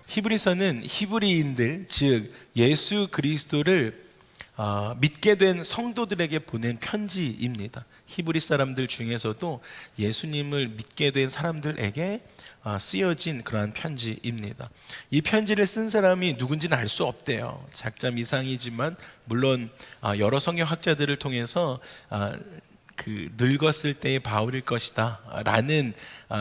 히브리서는 히브리인들, 즉 예수 그리스도를 믿게 된 성도들에게 보낸 편지입니다. 히브리 사람들 중에서도 예수님을 믿게 된 사람들에게 쓰여진 그러한 편지입니다. 이 편지를 쓴 사람이 누군지는 알 수 없대요. 작자 미상이지만 물론 여러 성경학자들을 통해서 그 늙었을 때의 바울일 것이다 라는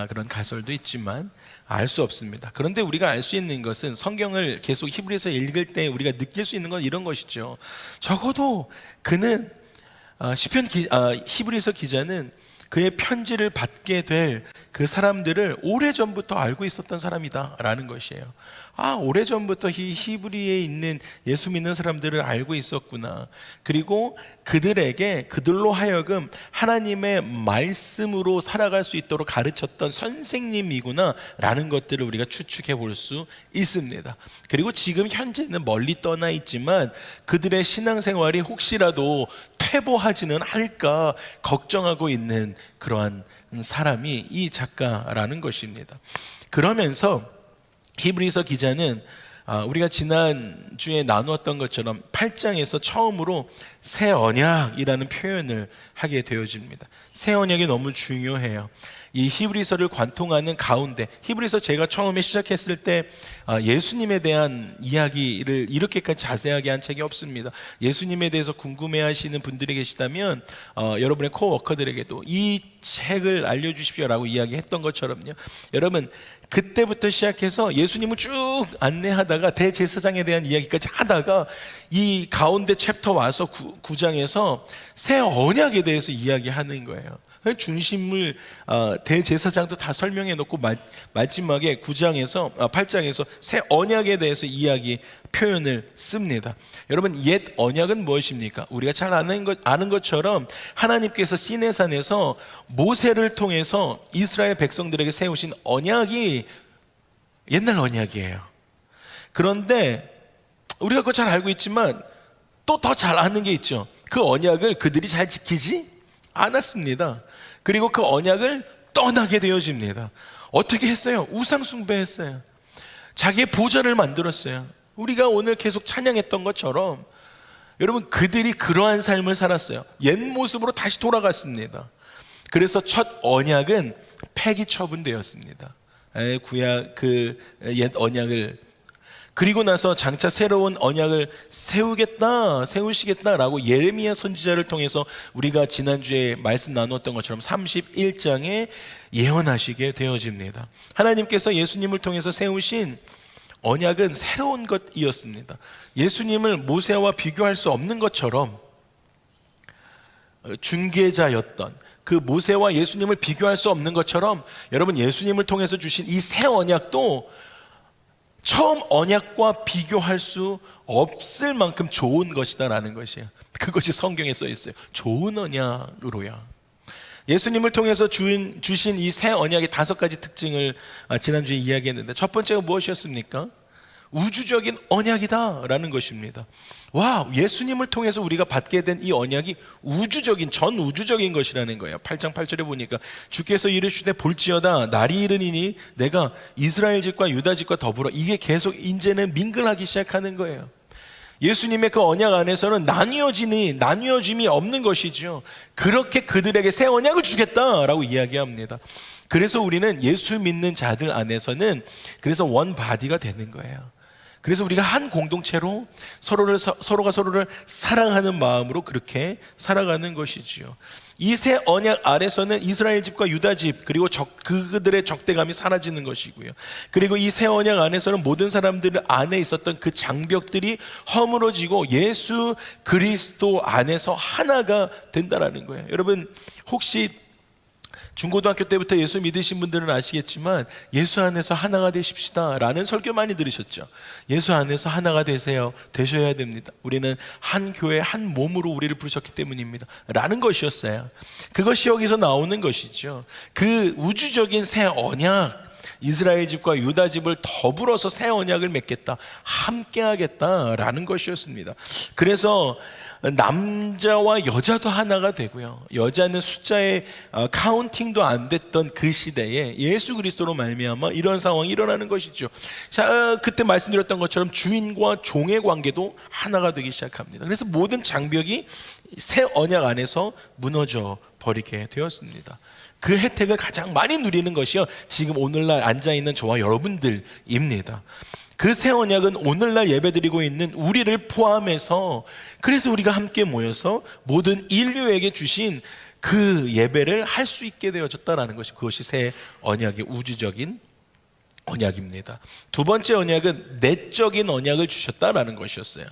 그런 가설도 있지만 알 수 없습니다. 그런데 우리가 알 수 있는 것은 성경을 계속 히브리서 읽을 때 우리가 느낄 수 있는 건 이런 것이죠. 적어도 그는 히브리서 기자는 그의 편지를 받게 될 그 사람들을 오래전부터 알고 있었던 사람이다 라는 것이에요. 오래전부터 이 히브리에 있는 예수 믿는 사람들을 알고 있었구나. 그리고 그들로 하여금 하나님의 말씀으로 살아갈 수 있도록 가르쳤던 선생님이구나 라는 것들을 우리가 추측해 볼 수 있습니다. 그리고 지금 현재는 멀리 떠나 있지만 그들의 신앙생활이 혹시라도 퇴보하지는 않을까 걱정하고 있는 그러한 사람이 이 작가라는 것입니다. 그러면서 히브리서 기자는 우리가 지난주에 나누었던 것처럼 8장에서 처음으로 새 언약이라는 표현을 하게 되어집니다. 새 언약이 너무 중요해요. 이 히브리서를 관통하는 가운데, 히브리서 제가 처음에 시작했을 때 예수님에 대한 이야기를 이렇게까지 자세하게 한 책이 없습니다. 예수님에 대해서 궁금해하시는 분들이 계시다면 여러분의 코워커들에게도 이 책을 알려주십시오라고 이야기했던 것처럼요, 여러분 그때부터 시작해서 예수님을 쭉 안내하다가 대제사장에 대한 이야기까지 하다가 이 가운데 챕터 와서 9장에서 새 언약에 대해서 이야기하는 거예요. 중심을 대제사장도 다 설명해 놓고 마지막에 8장에서 새 언약에 대해서 이야기 표현을 씁니다. 여러분, 옛 언약은 무엇입니까? 우리가 잘 아는 것처럼 하나님께서 시내산에서 모세를 통해서 이스라엘 백성들에게 세우신 언약이 옛날 언약이에요. 그런데 우리가 그거 잘 알고 있지만 또 더 잘 아는 게 있죠. 그 언약을 그들이 잘 지키지 않았습니다. 그리고 그 언약을 떠나게 되어집니다. 어떻게 했어요? 우상 숭배했어요. 자기의 보좌를 만들었어요. 우리가 오늘 계속 찬양했던 것처럼 여러분, 그들이 그러한 삶을 살았어요. 옛 모습으로 다시 돌아갔습니다. 그래서 첫 언약은 폐기 처분되었습니다. 옛 언약을. 그리고 나서 장차 새로운 언약을 세우시겠다라고 예레미야 선지자를 통해서 우리가 지난주에 말씀 나누었던 것처럼 31장에 예언하시게 되어집니다. 하나님께서 예수님을 통해서 세우신 언약은 새로운 것이었습니다. 예수님을 모세와 비교할 수 없는 것처럼 중개자였던 그 모세와 예수님을 비교할 수 없는 것처럼 여러분, 예수님을 통해서 주신 이 새 언약도 처음 언약과 비교할 수 없을 만큼 좋은 것이다라는 것이에요. 그것이 성경에 써 있어요. 좋은 언약으로야. 예수님을 통해서 주신 이 새 언약의 5가지 특징을 지난주에 이야기했는데, 첫 번째가 무엇이었습니까? 우주적인 언약이다라는 것입니다. 와, 예수님을 통해서 우리가 받게 된 이 언약이 전우주적인 것이라는 거예요. 8장 8절에 보니까 주께서 이르시되 볼지어다 날이 이르니니 내가 이스라엘 집과 유다 집과 더불어, 이게 계속 이제는 민근하기 시작하는 거예요. 예수님의 그 언약 안에서는 나뉘어짐이 없는 것이죠. 그렇게 그들에게 새 언약을 주겠다라고 이야기합니다. 그래서 우리는 예수 믿는 자들 안에서는 그래서 원 바디가 되는 거예요. 그래서 우리가 한 공동체로 서로가 서로를 사랑하는 마음으로 그렇게 살아가는 것이지요. 이 새 언약 아래서는 이스라엘 집과 유다 집, 그리고 그들의 적대감이 사라지는 것이고요. 그리고 이 새 언약 안에서는 모든 사람들 안에 있었던 그 장벽들이 허물어지고 예수 그리스도 안에서 하나가 된다라는 거예요. 여러분, 혹시 중고등학교 때부터 예수 믿으신 분들은 아시겠지만 예수 안에서 하나가 되십시다 라는 설교 많이 들으셨죠. 예수 안에서 하나가 되셔야 됩니다. 우리는 한 교회 한 몸으로 우리를 부르셨기 때문입니다 라는 것이었어요. 그것이 여기서 나오는 것이죠. 그 우주적인 새 언약, 이스라엘 집과 유다 집을 더불어서 새 언약을 맺겠다, 함께 하겠다라는 것이었습니다. 그래서 남자와 여자도 하나가 되고요, 여자는 숫자의 카운팅도 안 됐던 그 시대에 예수 그리스도로 말미암아 이런 상황이 일어나는 것이죠. 자, 그때 말씀드렸던 것처럼 주인과 종의 관계도 하나가 되기 시작합니다. 그래서 모든 장벽이 새 언약 안에서 무너져 버리게 되었습니다. 그 혜택을 가장 많이 누리는 것이요, 지금 오늘날 앉아있는 저와 여러분들입니다. 그 새 언약은 오늘날 예배드리고 있는 우리를 포함해서, 그래서 우리가 함께 모여서 모든 인류에게 주신 그 예배를 할 수 있게 되어졌다는 것이, 그것이 새 언약의 우주적인 언약입니다. 두 번째 언약은 내적인 언약을 주셨다라는 것이었어요.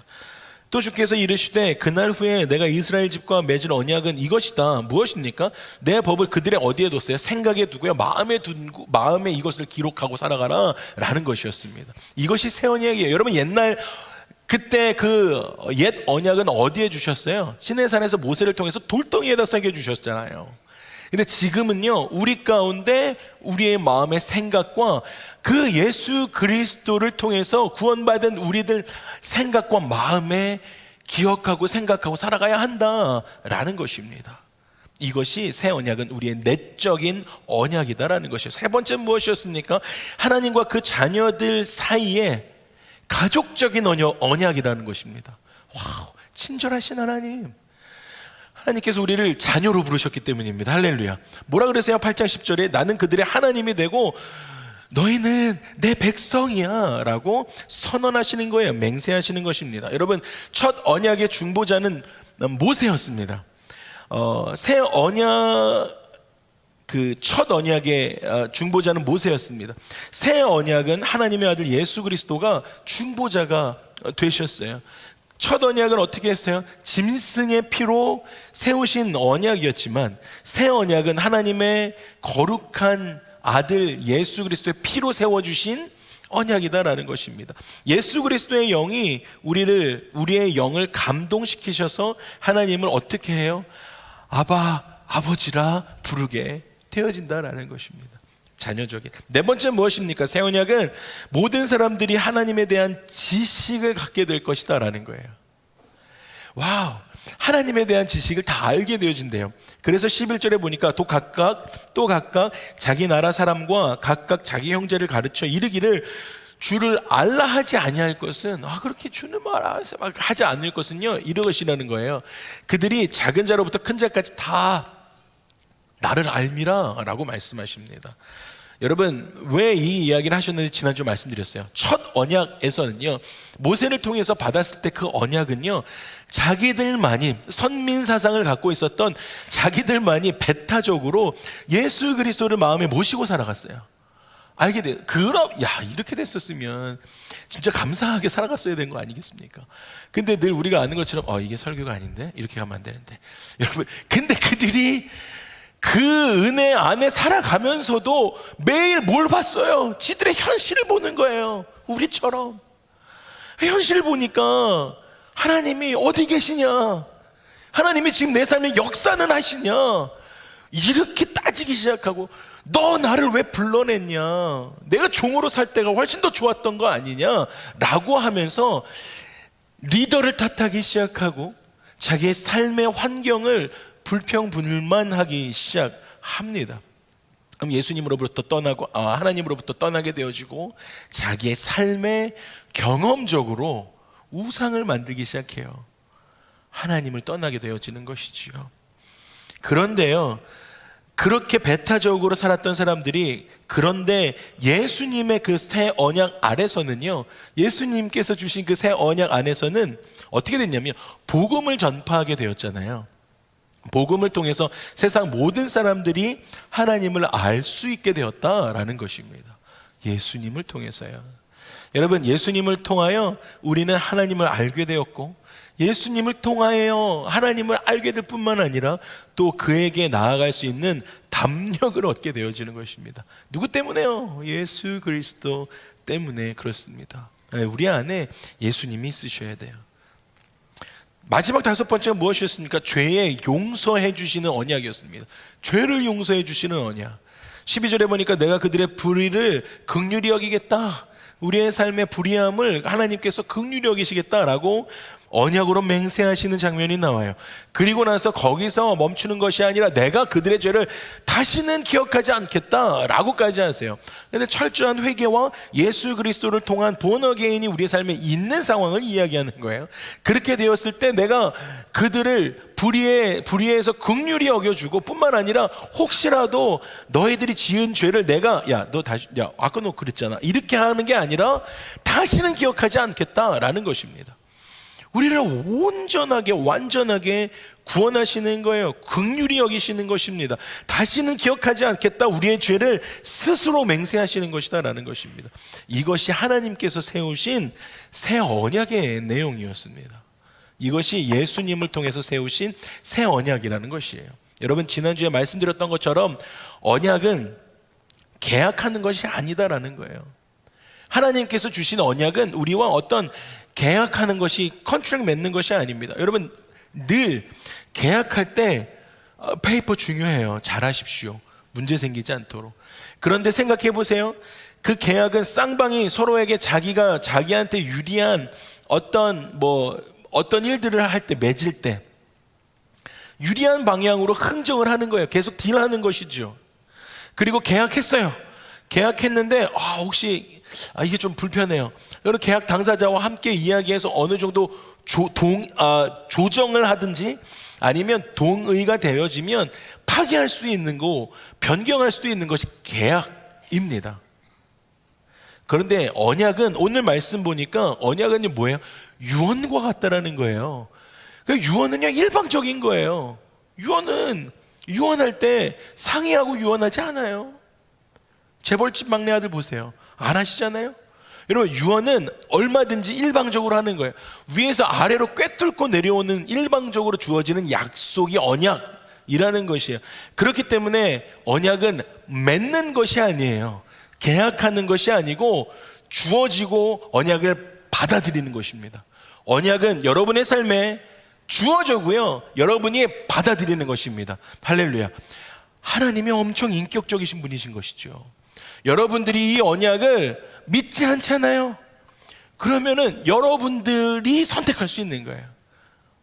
또 주께서 이르시되 그날 후에 내가 이스라엘 집과 맺을 언약은 이것이다. 무엇입니까? 내 법을 그들의 어디에 뒀어요? 생각에 두고요, 마음에 이것을 기록하고 살아가라 라는 것이었습니다. 이것이 새 언약이에요. 여러분, 옛날 그때 그 옛 언약은 어디에 주셨어요? 시내산에서 모세를 통해서 돌덩이에다 새겨 주셨잖아요. 근데 지금은요, 우리 가운데 우리의 마음의 생각과 그 예수 그리스도를 통해서 구원받은 우리들 생각과 마음에 기억하고 생각하고 살아가야 한다라는 것입니다. 이것이 새 언약은 우리의 내적인 언약이다라는 것이에요. 세 번째 무엇이었습니까? 하나님과 그 자녀들 사이에 가족적인 언약이라는 것입니다. 와우, 친절하신 하나님. 하나님께서 우리를 자녀로 부르셨기 때문입니다. 할렐루야. 뭐라 그러세요? 8장 10절에 나는 그들의 하나님이 되고 너희는 내 백성이야 라고 선언하시는 거예요. 맹세하시는 것입니다. 여러분, 첫 언약의 중보자는 모세였습니다. 새 언약, 그 첫 언약의 중보자는 모세였습니다. 새 언약은 하나님의 아들 예수 그리스도가 중보자가 되셨어요. 첫 언약은 어떻게 했어요? 짐승의 피로 세우신 언약이었지만, 새 언약은 하나님의 거룩한 아들 예수 그리스도의 피로 세워주신 언약이다라는 것입니다. 예수 그리스도의 영이 우리의 영을 감동시키셔서 하나님을 어떻게 해요? 아바, 아버지라 부르게 되어진다라는 것입니다. 자녀적인. 네 번째 무엇입니까? 새 언약은 모든 사람들이 하나님에 대한 지식을 갖게 될 것이다 라는 거예요. 와우, 하나님에 대한 지식을 다 알게 되어진대요. 그래서 11절에 보니까 또 각각 자기 나라 사람과 각각 자기 형제를 가르쳐 이르기를 주를 알라 하지 아니할 것은, 그렇게 주는 말 하지 않을 것은요, 이러시라는 거예요. 그들이 작은 자로부터 큰 자까지 다 나를 알미라 라고 말씀하십니다. 여러분, 왜 이 이야기를 하셨는지 지난주 말씀드렸어요. 첫 언약에서는요, 모세를 통해서 받았을 때 그 언약은요, 자기들만이 선민사상을 갖고 있었던 자기들만이 배타적으로 예수 그리스도를 마음에 모시고 살아갔어요. 알게 돼요. 그럼 이렇게 됐었으면 진짜 감사하게 살아갔어야 된 거 아니겠습니까? 근데 늘 우리가 아는 것처럼 이게 설교가 아닌데, 이렇게 가면 안 되는데. 여러분, 근데 그들이 그 은혜 안에 살아가면서도 매일 뭘 봤어요? 지들의 현실을 보는 거예요. 우리처럼 현실을 보니까 하나님이 어디 계시냐, 하나님이 지금 내 삶에 역사는 하시냐, 이렇게 따지기 시작하고, 너 나를 왜 불러냈냐, 내가 종으로 살 때가 훨씬 더 좋았던 거 아니냐 라고 하면서 리더를 탓하기 시작하고 자기의 삶의 환경을 불평불만하기 시작합니다. 그럼 예수님으로부터 떠나고 하나님으로부터 떠나게 되어지고 자기의 삶의 경험적으로 우상을 만들기 시작해요. 하나님을 떠나게 되어지는 것이지요. 그런데요, 그렇게 배타적으로 살았던 사람들이, 그런데 예수님의 그 새 언약 아래서는요, 예수님께서 주신 그 새 언약 안에서는 어떻게 됐냐면 복음을 전파하게 되었잖아요. 복음을 통해서 세상 모든 사람들이 하나님을 알 수 있게 되었다라는 것입니다. 예수님을 통해서요. 여러분, 예수님을 통하여 우리는 하나님을 알게 되었고, 예수님을 통하여 하나님을 알게 될 뿐만 아니라 또 그에게 나아갈 수 있는 담력을 얻게 되어지는 것입니다. 누구 때문에요? 예수 그리스도 때문에 그렇습니다. 우리 안에 예수님이 있으셔야 돼요. 마지막 다섯 번째가 무엇이었습니까? 죄에 용서해 주시는 언약이었습니다. 죄를 용서해 주시는 언약. 12절에 보니까 내가 그들의 불의를 긍휼히 여기겠다, 우리의 삶의 불의함을 하나님께서 긍휼히 여기시겠다라고 언약으로 맹세하시는 장면이 나와요. 그리고 나서 거기서 멈추는 것이 아니라 내가 그들의 죄를 다시는 기억하지 않겠다라고까지 하세요. 그런데 철저한 회개와 예수 그리스도를 통한 본어게인이 우리의 삶에 있는 상황을 이야기하는 거예요. 그렇게 되었을 때 내가 그들을 불의에서 긍휼히 여겨주고 뿐만 아니라 혹시라도 너희들이 지은 죄를 내가 아까 너 그랬잖아 이렇게 하는 게 아니라 다시는 기억하지 않겠다라는 것입니다. 우리를 온전하게 완전하게 구원하시는 거예요. 긍휼히 여기시는 것입니다. 다시는 기억하지 않겠다, 우리의 죄를 스스로 맹세하시는 것이다 라는 것입니다. 이것이 하나님께서 세우신 새 언약의 내용이었습니다. 이것이 예수님을 통해서 세우신 새 언약이라는 것이에요. 여러분, 지난주에 말씀드렸던 것처럼 언약은 계약하는 것이 아니다라는 거예요. 하나님께서 주신 언약은 우리와 어떤 계약하는 것이, 컨트랙 맺는 것이 아닙니다. 여러분, 늘 계약할 때 페이퍼 중요해요. 잘하십시오. 문제 생기지 않도록. 그런데 생각해 보세요. 그 계약은 쌍방이 서로에게 자기한테 유리한 어떤 일들을 할 때, 맺을 때 유리한 방향으로 흥정을 하는 거예요. 계속 딜하는 것이죠. 그리고 계약했어요. 계약했는데 혹시 이게 좀 불편해요. 여러분, 계약 당사자와 함께 이야기해서 어느 정도 조정을 하든지 아니면 동의가 되어지면 파기할 수 있는 거, 변경할 수도 있는 것이 계약입니다. 그런데 언약은, 오늘 말씀 보니까 언약은 뭐예요? 유언과 같다라는 거예요. 유언은요, 일방적인 거예요. 유언할 때 상의하고 유언하지 않아요. 재벌집 막내 아들 보세요. 안 하시잖아요. 여러분, 유언은 얼마든지 일방적으로 하는 거예요. 위에서 아래로 꿰뚫고 내려오는 일방적으로 주어지는 약속이 언약이라는 것이에요. 그렇기 때문에 언약은 맺는 것이 아니에요. 계약하는 것이 아니고 주어지고 언약을 받아들이는 것입니다. 언약은 여러분의 삶에 주어져고요, 여러분이 받아들이는 것입니다. 할렐루야. 하나님이 엄청 인격적이신 분이신 것이죠. 여러분들이 이 언약을 믿지 않잖아요. 그러면은 여러분들이 선택할 수 있는 거예요.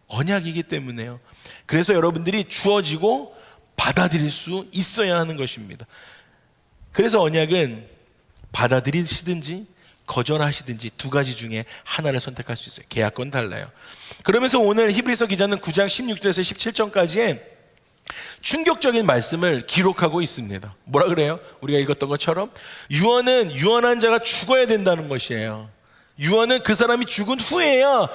언약이기 때문에요. 그래서 여러분들이 주어지고 받아들일 수 있어야 하는 것입니다. 그래서 언약은 받아들이시든지 거절하시든지 두 가지 중에 하나를 선택할 수 있어요. 계약과는 달라요. 그러면서 오늘 히브리서 기자는 9장 16절에서 17절까지의 충격적인 말씀을 기록하고 있습니다. 뭐라 그래요? 우리가 읽었던 것처럼 유언은 유언한 자가 죽어야 된다는 것이에요. 유언은 그 사람이 죽은 후에야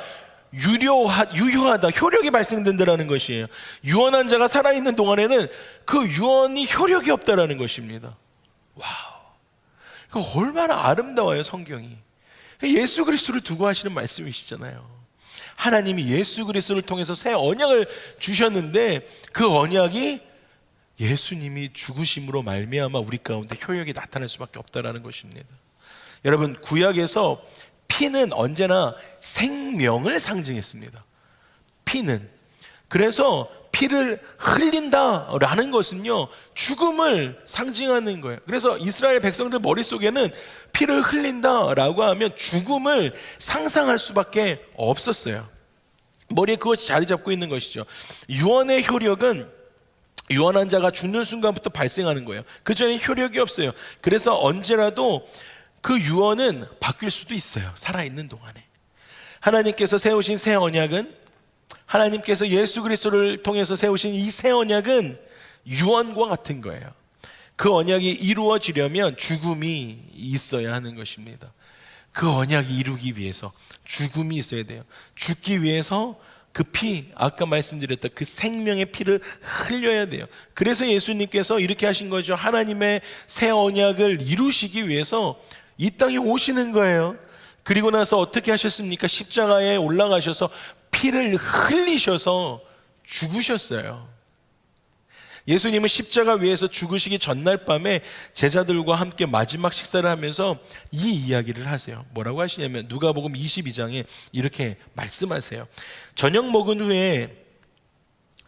유효하다, 효력이 발생된다는 것이에요. 유언한 자가 살아있는 동안에는 그 유언이 효력이 없다라는 것입니다. 와우, 얼마나 아름다워요, 성경이. 예수 그리스도를 두고 하시는 말씀이시잖아요. 하나님이 예수 그리스도를 통해서 새 언약을 주셨는데 그 언약이 예수님이 죽으심으로 말미암아 우리 가운데 효력이 나타날 수밖에 없다라는 것입니다. 여러분, 구약에서 피는 언제나 생명을 상징했습니다. 피는. 그래서 피를 흘린다라는 것은요, 죽음을 상징하는 거예요. 그래서 이스라엘 백성들 머릿속에는 피를 흘린다라고 하면 죽음을 상상할 수밖에 없었어요. 머리에 그것이 자리 잡고 있는 것이죠. 유언의 효력은 유언한 자가 죽는 순간부터 발생하는 거예요. 그 전에 효력이 없어요. 그래서 언제라도 그 유언은 바뀔 수도 있어요. 살아있는 동안에. 하나님께서 세우신 새 언약은, 하나님께서 예수 그리스도를 통해서 세우신 이 새 언약은 유언과 같은 거예요. 그 언약이 이루어지려면 죽음이 있어야 하는 것입니다. 그 언약이 이루기 위해서 죽음이 있어야 돼요. 죽기 위해서 그 피, 아까 말씀드렸던 그 생명의 피를 흘려야 돼요. 그래서 예수님께서 이렇게 하신 거죠. 하나님의 새 언약을 이루시기 위해서 이 땅에 오시는 거예요. 그리고 나서 어떻게 하셨습니까? 십자가에 올라가셔서 피를 흘리셔서 죽으셨어요. 예수님은 십자가 위에서 죽으시기 전날 밤에 제자들과 함께 마지막 식사를 하면서 이 이야기를 하세요. 뭐라고 하시냐면 누가복음 22장에 이렇게 말씀하세요. 저녁 먹은 후에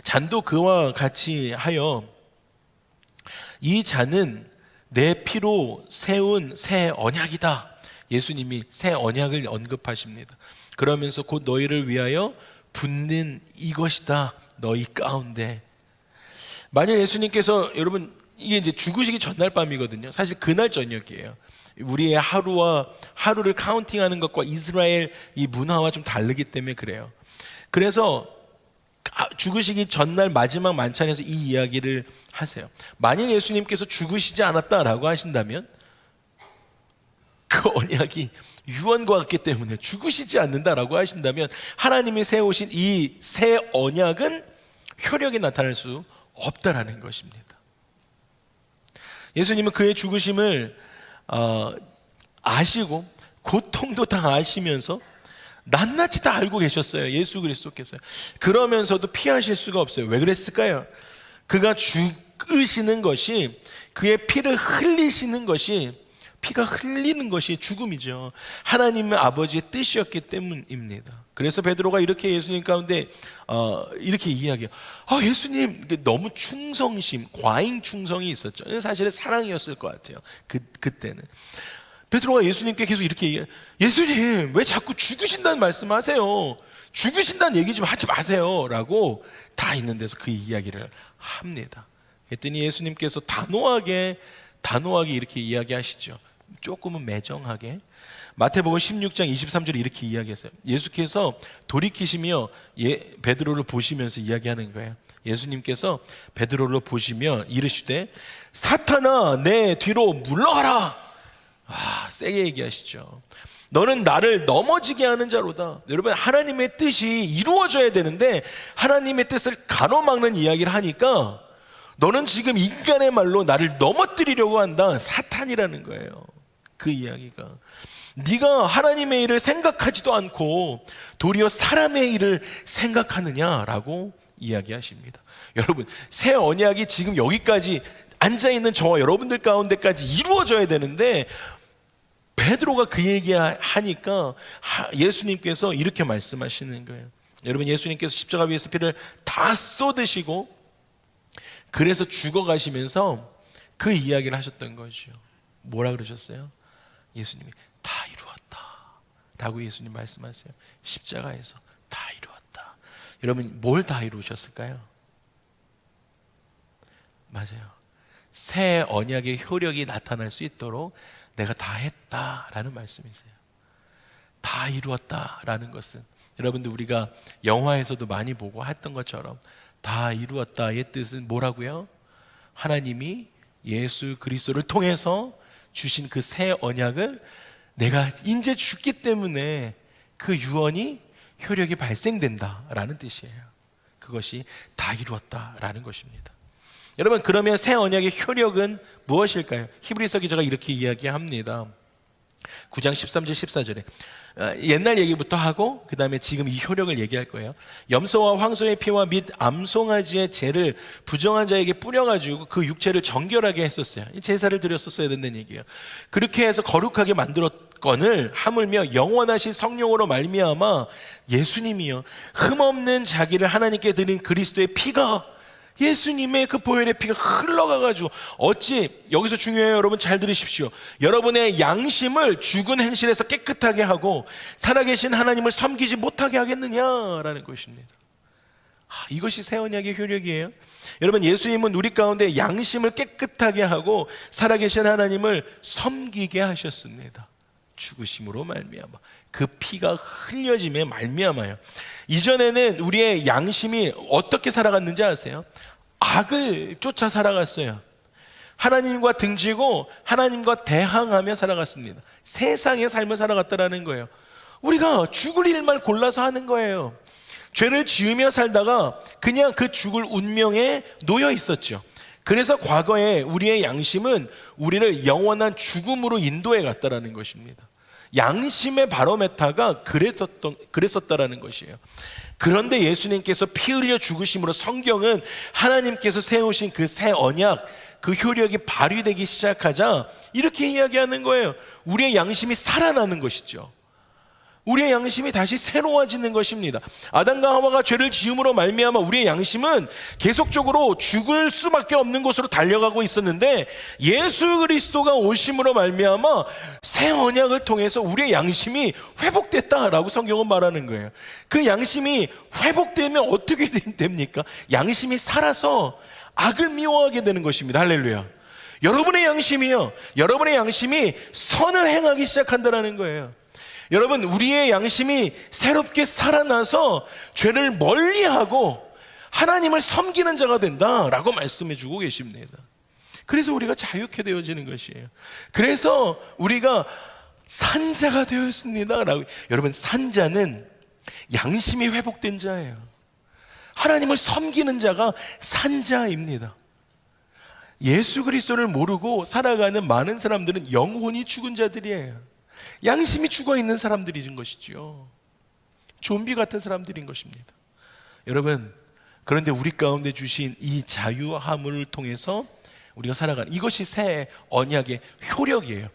잔도 그와 같이 하여 이 잔은 내 피로 세운 새 언약이다. 예수님이 새 언약을 언급하십니다. 그러면서 곧 너희를 위하여 붙는 이것이다 너희 가운데. 만약 예수님께서, 여러분 이게 이제 죽으시기 전날 밤이거든요. 사실 그날 저녁이에요. 우리의 하루를 카운팅하는 것과 이스라엘 이 문화와 좀 다르기 때문에 그래요. 그래서 죽으시기 전날 마지막 만찬에서 이 이야기를 하세요. 만일 예수님께서 죽으시지 않았다라고 하신다면 그 언약이 유언과 같기 때문에, 죽으시지 않는다라고 하신다면 하나님이 세우신 이 새 언약은 효력이 나타날 수 없다라는 것입니다. 예수님은 그의 죽으심을 아시고 고통도 다 아시면서 낱낱이 다 알고 계셨어요. 예수 그리스도께서. 그러면서도 피하실 수가 없어요. 왜 그랬을까요? 그가 죽으시는 것이, 그의 피를 흘리시는 것이, 피가 흘리는 것이 죽음이죠. 하나님의 아버지의 뜻이었기 때문입니다. 그래서 베드로가 이렇게 예수님 가운데 이렇게 이야기해요. 예수님 너무 충성심, 과잉 충성이 있었죠. 사실은 사랑이었을 것 같아요. 그때는 베드로가 예수님께 계속 이렇게 얘기해요. 예수님 왜 자꾸 죽으신다는 말씀하세요? 죽으신다는 얘기 좀 하지 마세요 라고 다 있는 데서 그 이야기를 합니다. 그랬더니 예수님께서 단호하게 이렇게 이야기하시죠. 조금은 매정하게. 마태복음 16장 23절에 이렇게 이야기했어요. 예수께서 돌이키시며 베드로를 보시면서 이야기하는 거예요. 예수님께서 베드로를 보시며 이르시되 사탄아 내 뒤로 물러가라. 세게 얘기하시죠. 너는 나를 넘어지게 하는 자로다. 여러분, 하나님의 뜻이 이루어져야 되는데 하나님의 뜻을 가로막는 이야기를 하니까 너는 지금 인간의 말로 나를 넘어뜨리려고 한다. 사탄이라는 거예요. 그 이야기가. 네가 하나님의 일을 생각하지도 않고 도리어 사람의 일을 생각하느냐라고 이야기하십니다. 여러분, 새 언약이 지금 여기까지 앉아있는 저와 여러분들 가운데까지 이루어져야 되는데 베드로가 그 얘기하니까 예수님께서 이렇게 말씀하시는 거예요. 여러분, 예수님께서 십자가 위에서 피를 다 쏟으시고 그래서 죽어가시면서 그 이야기를 하셨던 거죠. 뭐라 그러셨어요? 예수님이 다 이루었다 라고 예수님 말씀하세요. 십자가에서 다 이루었다. 여러분, 뭘 다 이루셨을까요? 맞아요. 새 언약의 효력이 나타날 수 있도록 내가 다 했다라는 말씀이세요. 다 이루었다라는 것은, 여러분들 우리가 영화에서도 많이 보고 했던 것처럼 다 이루었다의 뜻은 뭐라고요? 하나님이 예수 그리스도를 통해서 주신 그 새 언약을 내가 이제 죽기 때문에 그 유언이 효력이 발생된다라는 뜻이에요. 그것이 다 이루었다라는 것입니다. 여러분, 그러면 새 언약의 효력은 무엇일까요? 히브리서 기자가 이렇게 이야기합니다. 9장 13절 14절에 옛날 얘기부터 하고 그 다음에 지금 이 효력을 얘기할 거예요. 염소와 황소의 피와 및 암송아지의 죄를 부정한 자에게 뿌려가지고 그 육체를 정결하게 했었어요. 제사를 드렸었어야 된다는 얘기예요. 그렇게 해서 거룩하게 만들었건을 하물며 영원하신 성령으로 말미암아 예수님이요 흠없는 자기를 하나님께 드린 그리스도의 피가, 예수님의 그 보혈의 피가 흘러가가지고, 어찌, 여기서 중요해요. 여러분 잘 들으십시오. 여러분의 양심을 죽은 행실에서 깨끗하게 하고 살아계신 하나님을 섬기지 못하게 하겠느냐라는 것입니다. 이것이 새 언약의 효력이에요. 여러분, 예수님은 우리 가운데 양심을 깨끗하게 하고 살아계신 하나님을 섬기게 하셨습니다. 죽으심으로 말미암아, 그 피가 흘려짐에 말미암아요. 이전에는 우리의 양심이 어떻게 살아갔는지 아세요? 악을 쫓아 살아갔어요. 하나님과 등지고 하나님과 대항하며 살아갔습니다. 세상의 삶을 살아갔다라는 거예요. 우리가 죽을 일만 골라서 하는 거예요. 죄를 지으며 살다가 그냥 그 죽을 운명에 놓여 있었죠. 그래서 과거에 우리의 양심은 우리를 영원한 죽음으로 인도해 갔다라는 것입니다. 양심의 바로메타가 그랬었다라는 것이에요. 그런데 예수님께서 피 흘려 죽으심으로 성경은 하나님께서 세우신 그 새 언약, 그 효력이 발휘되기 시작하자 이렇게 이야기하는 거예요. 우리의 양심이 살아나는 것이죠. 우리의 양심이 다시 새로워지는 것입니다. 아담과 하와가 죄를 지음으로 말미암아 우리의 양심은 계속적으로 죽을 수밖에 없는 곳으로 달려가고 있었는데, 예수 그리스도가 오심으로 말미암아 새 언약을 통해서 우리의 양심이 회복됐다라고 성경은 말하는 거예요. 그 양심이 회복되면 어떻게 됩니까? 양심이 살아서 악을 미워하게 되는 것입니다. 할렐루야. 여러분의 양심이요, 여러분의 양심이 선을 행하기 시작한다는 거예요. 여러분, 우리의 양심이 새롭게 살아나서 죄를 멀리하고 하나님을 섬기는 자가 된다라고 말씀해 주고 계십니다. 그래서 우리가 자유케 되어지는 것이에요. 그래서 우리가 산자가 되었습니다라고. 여러분, 산자는 양심이 회복된 자예요. 하나님을 섬기는 자가 산자입니다. 예수 그리스도를 모르고 살아가는 많은 사람들은 영혼이 죽은 자들이에요. 양심이 죽어있는 사람들인 것이죠. 좀비 같은 사람들인 것입니다. 여러분, 그런데 우리 가운데 주신 이 자유함을 통해서 우리가 살아가는, 이것이 새 언약의 효력이에요.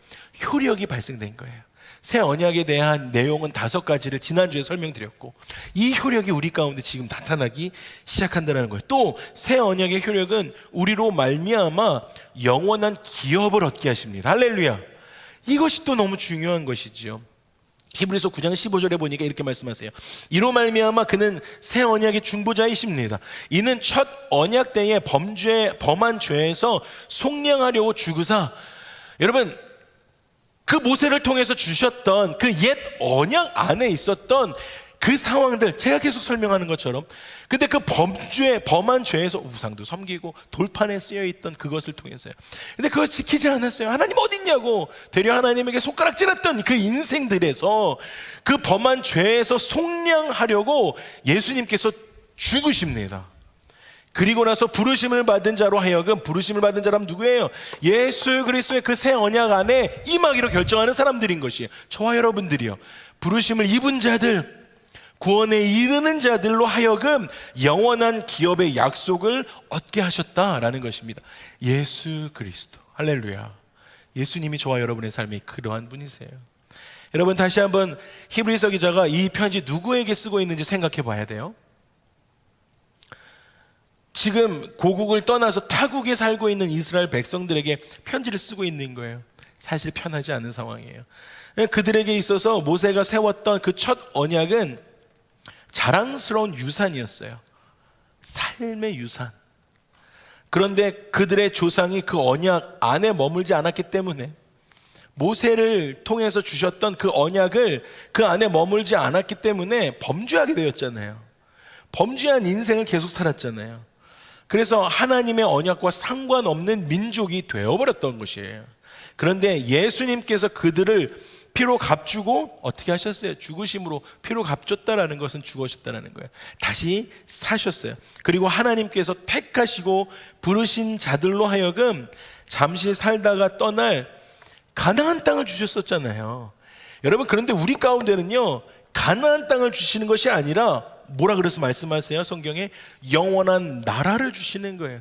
효력이 발생된 거예요. 새 언약에 대한 내용은 5가지를 지난주에 설명드렸고, 이 효력이 우리 가운데 지금 나타나기 시작한다는 거예요. 또 새 언약의 효력은 우리로 말미암아 영원한 기업을 얻게 하십니다. 할렐루야. 이것이 또 너무 중요한 것이지요. 히브리서 9장 15절에 보니까 이렇게 말씀하세요. 이로 말미암아 그는 새 언약의 중보자이십니다. 이는 첫 언약 때에 범한 죄에서 속량하려고 죽으사, 여러분, 그 모세를 통해서 주셨던 그 옛 언약 안에 있었던 그 상황들, 제가 계속 설명하는 것처럼, 근데 그 범한 죄에서 우상도 섬기고 돌판에 쓰여있던 그것을 통해서요. 근데 그걸 지키지 않았어요. 하나님 어딨냐고 되려 하나님에게 손가락질했던 그 인생들에서, 그 범한 죄에서 속량하려고 예수님께서 죽으십니다. 그리고 나서 부르심을 받은 자로 하여금, 부르심을 받은 자라면 누구예요? 예수 그리스도의 그 새 언약 안에 임하기로 결정하는 사람들인 것이에요. 저와 여러분들이요, 부르심을 입은 자들, 구원에 이르는 자들로 하여금 영원한 기업의 약속을 얻게 하셨다라는 것입니다. 예수 그리스도. 할렐루야. 예수님이 저와 여러분의 삶이 그러한 분이세요. 여러분, 다시 한번 히브리서 기자가 이 편지 누구에게 쓰고 있는지 생각해 봐야 돼요. 지금 고국을 떠나서 타국에 살고 있는 이스라엘 백성들에게 편지를 쓰고 있는 거예요. 사실 편하지 않은 상황이에요. 그들에게 있어서 모세가 세웠던 그 첫 언약은 자랑스러운 유산이었어요. 삶의 유산. 그런데 그들의 조상이 그 언약 안에 머물지 않았기 때문에, 모세를 통해서 주셨던 그 언약을 그 안에 머물지 않았기 때문에 범죄하게 되었잖아요. 범죄한 인생을 계속 살았잖아요. 그래서 하나님의 언약과 상관없는 민족이 되어버렸던 것이에요. 그런데 예수님께서 그들을 피로 값주고 어떻게 하셨어요? 죽으심으로 피로 값줬다라는 것은 죽으셨다는 거예요. 다시 사셨어요. 그리고 하나님께서 택하시고 부르신 자들로 하여금 잠시 살다가 떠날 가나안 땅을 주셨었잖아요. 여러분, 그런데 우리 가운데는요, 가나안 땅을 주시는 것이 아니라 뭐라 그래서 말씀하세요? 성경에 영원한 나라를 주시는 거예요.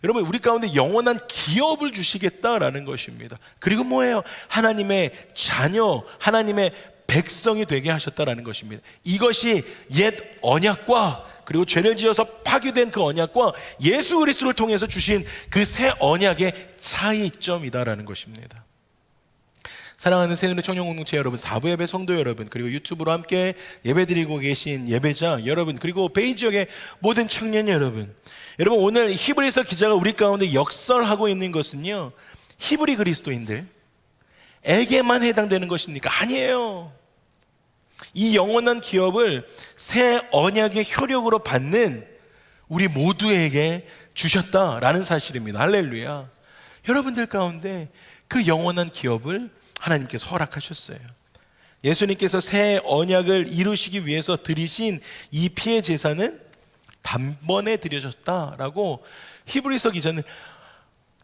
여러분, 우리 가운데 영원한 기업을 주시겠다라는 것입니다. 그리고 뭐예요? 하나님의 자녀, 하나님의 백성이 되게 하셨다라는 것입니다. 이것이 옛 언약과, 그리고 죄를 지어서 파괴된 그 언약과 예수 그리스도를 통해서 주신 그 새 언약의 차이점이다라는 것입니다. 사랑하는 새누리 청년공동체 여러분, 4부 예배 성도 여러분, 그리고 유튜브로 함께 예배드리고 계신 예배자 여러분, 그리고 베이 지역의 모든 청년 여러분, 여러분, 오늘 히브리서 기자가 우리 가운데 역설하고 있는 것은요, 히브리 그리스도인들에게만 해당되는 것입니까? 아니에요. 이 영원한 기업을 새 언약의 효력으로 받는 우리 모두에게 주셨다라는 사실입니다. 할렐루야. 여러분들 가운데 그 영원한 기업을 하나님께서 허락하셨어요. 예수님께서 새 언약을 이루시기 위해서 드리신 이 피의 제사는 단번에 드려졌다라고 히브리서 기자는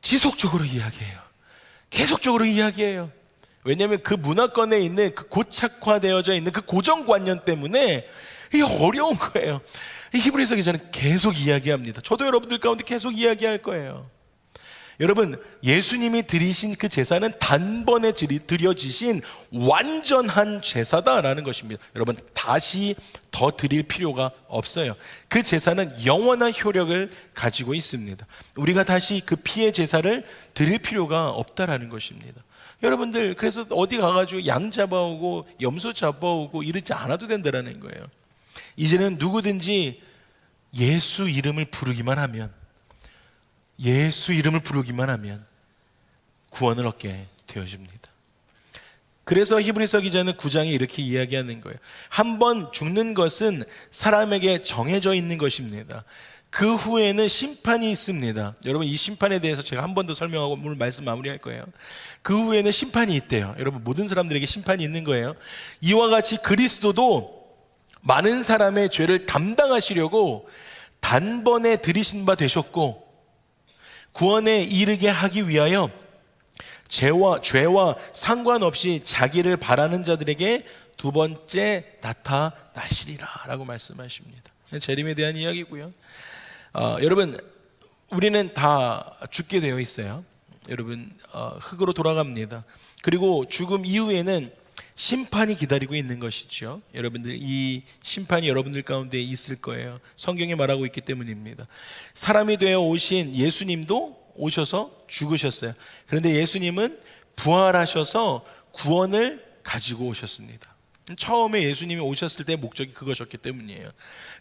지속적으로 이야기해요. 계속적으로 이야기해요. 왜냐하면 그 문화권에 있는 그 고착화되어져 있는 그 고정관념 때문에 이게 어려운 거예요. 히브리서 기자는 계속 이야기합니다. 저도 여러분들 가운데 계속 이야기할 거예요. 여러분, 예수님이 드리신 그 제사는 단번에 드려지신 완전한 제사다라는 것입니다. 여러분, 다시 더 드릴 필요가 없어요. 그 제사는 영원한 효력을 가지고 있습니다. 우리가 다시 그 피의 제사를 드릴 필요가 없다라는 것입니다. 여러분들, 그래서 어디 가가지고 양 잡아오고 염소 잡아오고 이러지 않아도 된다라는 거예요. 이제는 누구든지 예수 이름을 부르기만 하면, 예수 이름을 부르기만 하면 구원을 얻게 되어집니다. 그래서 히브리서 기자는 9장에 이렇게 이야기하는 거예요. 한번 죽는 것은 사람에게 정해져 있는 것입니다. 그 후에는 심판이 있습니다. 여러분, 이 심판에 대해서 제가 한 번 더 설명하고 오늘 말씀 마무리할 거예요. 그 후에는 심판이 있대요. 여러분, 모든 사람들에게 심판이 있는 거예요. 이와 같이 그리스도도 많은 사람의 죄를 담당하시려고 단번에 들이신 바 되셨고, 구원에 이르게 하기 위하여 죄와 상관없이 자기를 바라는 자들에게 두 번째 나타나시리라 라고 말씀하십니다. 재림에 대한 이야기고요. 여러분, 우리는 다 죽게 되어 있어요. 여러분, 흙으로 돌아갑니다. 그리고 죽음 이후에는 심판이 기다리고 있는 것이죠. 여러분들, 이 심판이 여러분들 가운데 있을 거예요. 성경이 말하고 있기 때문입니다. 사람이 되어 오신 예수님도 오셔서 죽으셨어요. 그런데 예수님은 부활하셔서 구원을 가지고 오셨습니다. 처음에 예수님이 오셨을 때 목적이 그것이었기 때문이에요.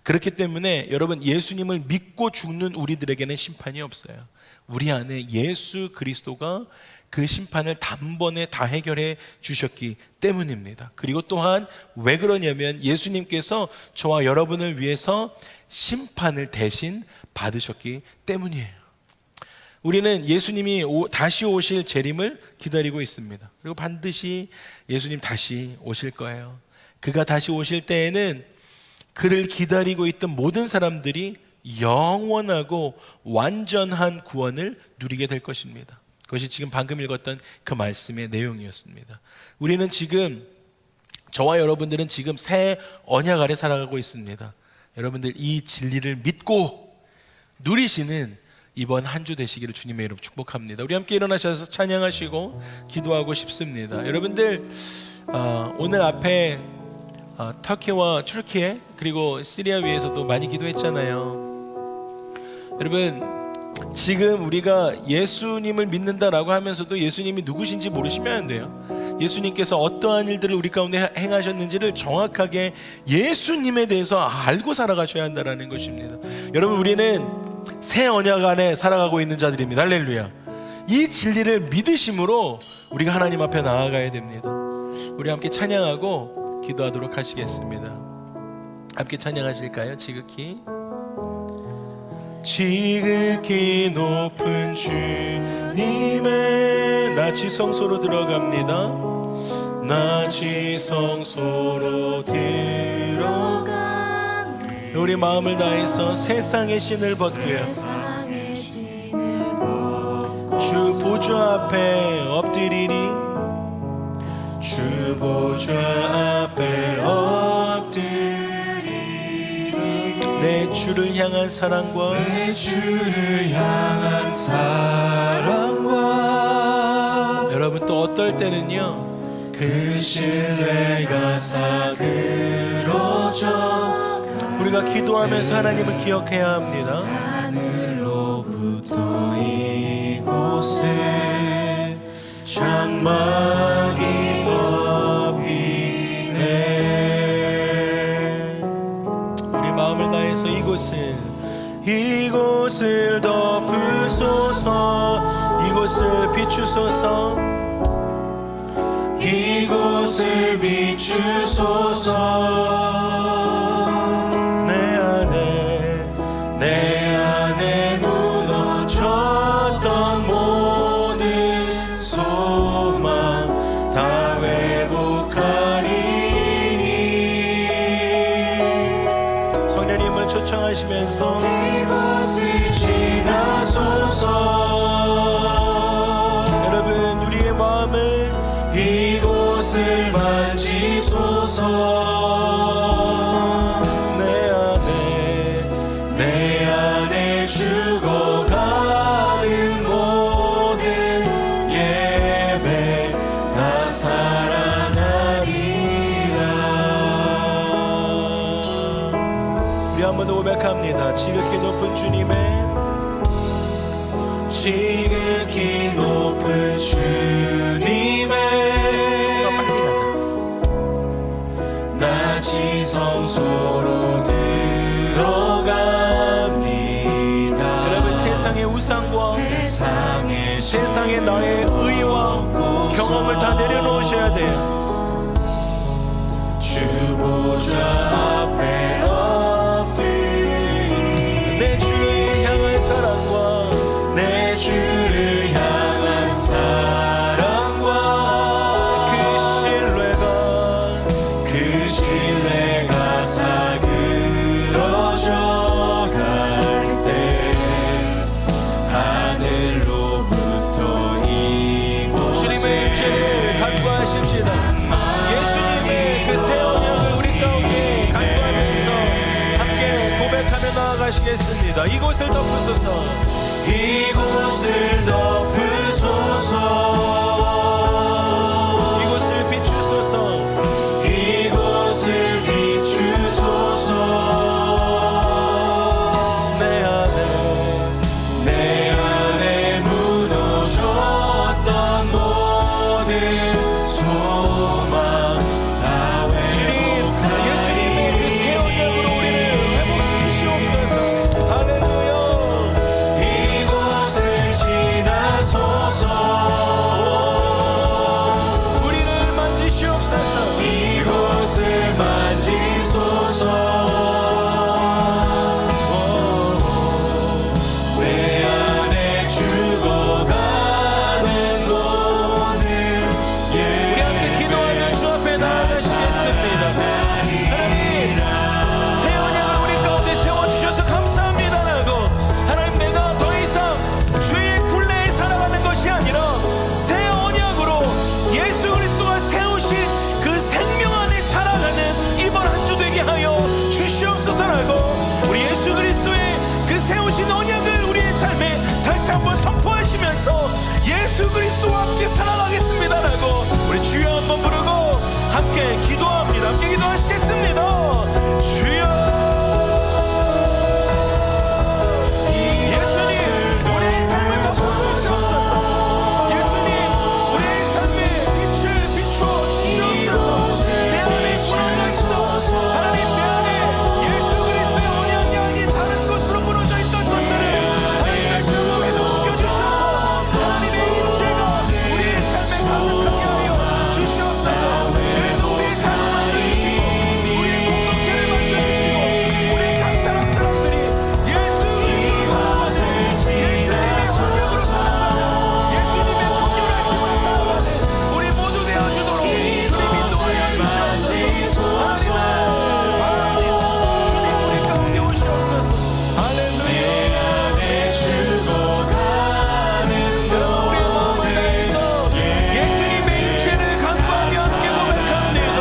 그렇기 때문에 여러분, 예수님을 믿고 죽는 우리들에게는 심판이 없어요. 우리 안에 예수 그리스도가 그 심판을 단번에 다 해결해 주셨기 때문입니다. 그리고 또한 왜 그러냐면 예수님께서 저와 여러분을 위해서 심판을 대신 받으셨기 때문이에요. 우리는 예수님이 다시 오실 재림을 기다리고 있습니다. 그리고 반드시 예수님 다시 오실 거예요. 그가 다시 오실 때에는 그를 기다리고 있던 모든 사람들이 영원하고 완전한 구원을 누리게 될 것입니다. 그것이 지금 방금 읽었던 그 말씀의 내용이었습니다. 우리는 지금, 저와 여러분들은 지금 새 언약 아래 살아가고 있습니다. 여러분들, 이 진리를 믿고 누리시는 이번 한 주 되시기를 주님의 이름 축복합니다. 우리 함께 일어나셔서 찬양하시고 기도하고 싶습니다. 여러분들, 오늘 앞에 터키와 튀르키예 그리고 시리아 위에서도 많이 기도했잖아요. 여러분, 지금 우리가 예수님을 믿는다라고 하면서도 예수님이 누구신지 모르시면 안 돼요. 예수님께서 어떠한 일들을 우리 가운데 행하셨는지를 정확하게 예수님에 대해서 알고 살아가셔야 한다는 것입니다. 여러분, 우리는 새 언약 안에 살아가고 있는 자들입니다. 할렐루야. 이 진리를 믿으심으로 우리가 하나님 앞에 나아가야 됩니다. 우리 함께 찬양하고 기도하도록 하시겠습니다. 함께 찬양하실까요? 지극히 높은 주님의 나 지성소로 들어갑니다. 나 지성소로 들어갑니다. 우리 마음을 다해서 세상의 신을 벗고요, 주 보좌 앞에 엎드리리. 주 보좌 앞에 엎드리리. 내 주를 향한 사랑과 여러분, 또 어떨 때는요, 그 신뢰가 사그러져. 우리가 기도하면서 하나님을 기억해야 합니다. 하늘로부터 이곳에 장막이 덮이네. 우리 마음을 다해서 이곳을 덮으소서. 이곳을 비추소서. 이곳을 비추소서. 내 안에 무너졌던 모든 소망 다 회복하리니. 성령님을 초청하시면서 이곳을 지나소서. 여러분, 우리의 마음을 이곳을 만지소서. 내 안에 죽어가는 합니다. 지극히 높은 주님의, 지극히 높은 주님의 조금만 빨리 가자. 낮이 성소로 들어갑니다. 여러분, 세상의 우상과 세상의 나의 의와 경험을 다 내려놓으셔야 돼요. 주 보좌 앞에 엎드리 내 주를 향한 사랑과 내 주를 향한 사랑과 그 신뢰가 사그러져 갈 때 하늘로부터 주님의 이곳에 임재를 간구하십시다. 예수님의 그 새 언약을 우리 가운데 간구하면서 함께 고백하며 나아가시겠습니다. 이곳을 덮으소서. 이곳을 덮으소서. 이곳을 비추소서. 이곳을 비추소서. 내 안에 무너졌던 모든 소망 다 예수님의 그 새 언약으로 우리를 회복시키시옵소서. 할렐루야. 이곳을 지나소서. 우리를 만지시옵소서. 이곳을 만지소서. 내 안에 죽어가는 모든 우리 함께 기도하며 주 앞에 나아가시겠습니다. 하나님, 새 언약을 우리 가운데 세워주셔서 감사합니다라고, 하나님, 내가 더 이상 주의 굴레에 살아가는 것이 아니라 새 언약으로 예수 그리스도가 세우신 그 생명 안에 살아가는 이번 한 주 되게 하여 주시옵소서라고, 우리 예수 그리스도의 그 세우신 언약을 우리의 삶에 다시 한번 선포하시면서 예수 그리스도와 함께 살아가겠습니다라고 우리 주여 한번 부르고 함께 기도합니다. 함께 기도하시겠습니다. 주여. 예수님, 우리의 삶을 덮어주시옵소서. 예수님, 우리의 삶에 빛을 비추어 주시옵소서. 내 안에 무너져 있어, 하나님, 내 안에 예수 그리스도의 언약이 아닌 다른 것으로 무너져 있던 것들을 하나님 다시 한번 회복시켜 주셔서 하나님의 임재가 우리의 삶에 가득하게 하여 주시옵소서. 그래서 우리의 삶을 만져주시고 우리의 공동체를 만져주시고 우리 각 사람들이 예수 그리스도의 언약으로 살아가는, 예수님의 긍휼하심으로 살아가는 우리 모두 되어주도록 주님이 인도하여 주시옵소서. 하나님, 주님 우리 가운데 오시옵소서. 할렐루야. 죽어가는 우리의 마음을 다해서 예수님의 임재를 간구하며 함께 고백합니다.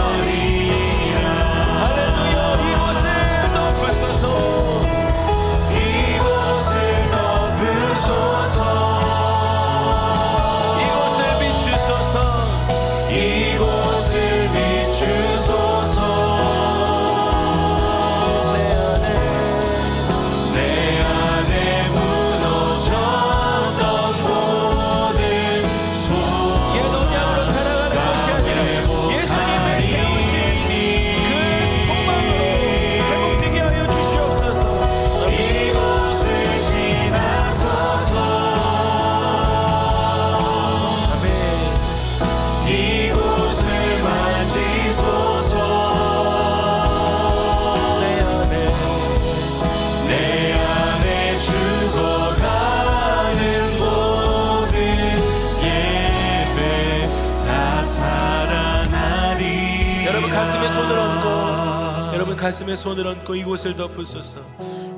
할렐루야. 이곳을 덮으소서. 이곳을 덮으소서. 이곳을 비추소서. 이곳을 비추소서. 내 안에 무너졌던 모든 옛 언약으로 살아가는 것이 아니라 예수님의 세우신 그 소망으로 회복되게 하여 주시옵소서. 이곳을 지나소서. 아멘. 이곳을 만지소서. 내 안에 죽어가는 모든 예배 다 살아나리. 여러분 가슴에 손을 얹고, 여러분 가슴에 손을 얹고 이곳을 덮으소서.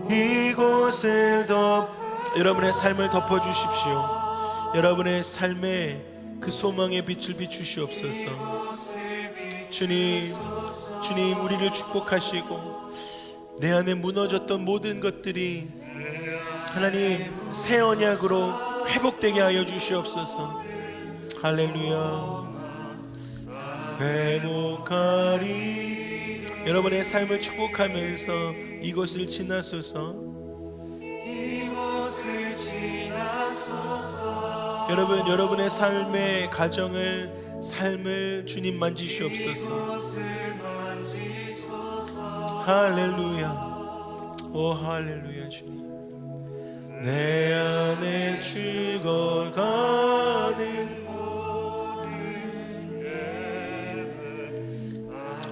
이곳을 덮 여러분의 삶을 덮어주십시오. 여러분의 삶에 그 소망의 빛을 비추시옵소서. 주님, 주님 우리를 축복하시고 내 안에 무너졌던 모든 것들이 하나님 새 언약으로 회복되게 하여 주시옵소서. 할렐루야. 회복하리. 여러분의 삶을 축복하면서 이곳을 지나소서. 여러분, 여러분의 삶의 삶을 주님 만지시옵소서. 할렐루야. 오 할렐루야. 주님, 내 안에 죽어가는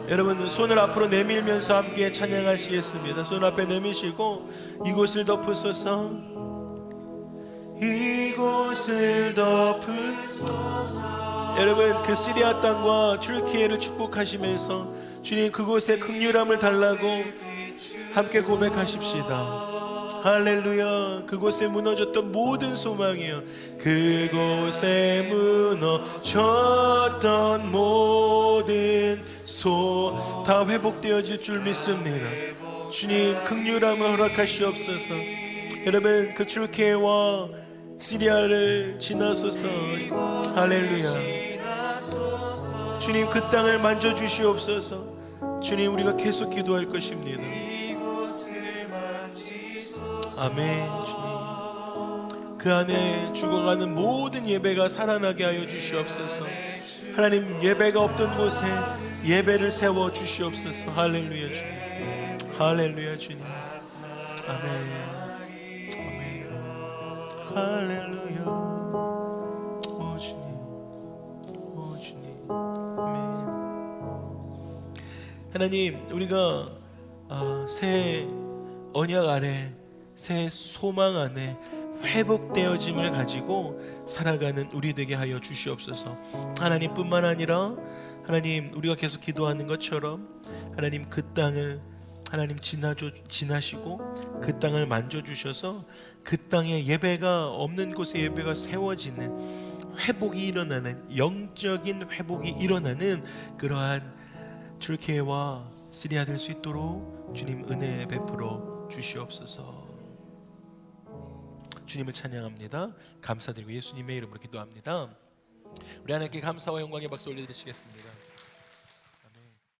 여러분, 손을 앞으로 내밀면서 함께 찬양하시겠습니다. 손 앞에 내미시고 이곳을 덮으소서. 이곳을 덮으소서. 여러분, 그 시리아 땅과 튀르키예를 축복하시면서 주님 그곳에 긍휼함을 달라고 함께 고백하십시다. 할렐루야. 그곳에 무너졌던 모든 소망이요, 그곳에 무너졌던 모든 다 회복되어질 줄 믿습니다. 주님 긍휼함을 허락하시옵소서. 여러분, 그 튀르키예와 시리아를 지나소서. 할렐루야. 주님 그 땅을 만져주시옵소서. 주님, 우리가 계속 기도할 것입니다. 아멘. 주님, 그 안에 죽어가는 모든 예배가 살아나게 하여 주시옵소서. 하나님, 예배가 없던 곳에 예배를 세워 주시옵소서. 할렐루야 주님. 할렐루야 주님. 아멘. 아멘. 할렐루야. 오 주님. 오 주님. 아멘. 하나님, 우리가 새 언약 아래, 새 소망 안에 회복되어짐을 가지고 살아가는 우리 되게 하여 주시옵소서. 하나님뿐만 아니라 하나님, 우리가 계속 기도하는 것처럼 하나님 그 땅을 하나님 지나시고 그 땅을 만져주셔서 그 땅에 예배가 없는 곳에 예배가 세워지는 회복이 일어나는, 영적인 회복이 일어나는 그러한 튀르키예와 시리아 될 수 있도록 주님 은혜 베풀어 주시옵소서. 주님을 찬양합니다. 감사드리고 예수님의 이름으로 기도합니다. 우리 하나님께 감사와 영광의 박수 올려드리시겠습니다.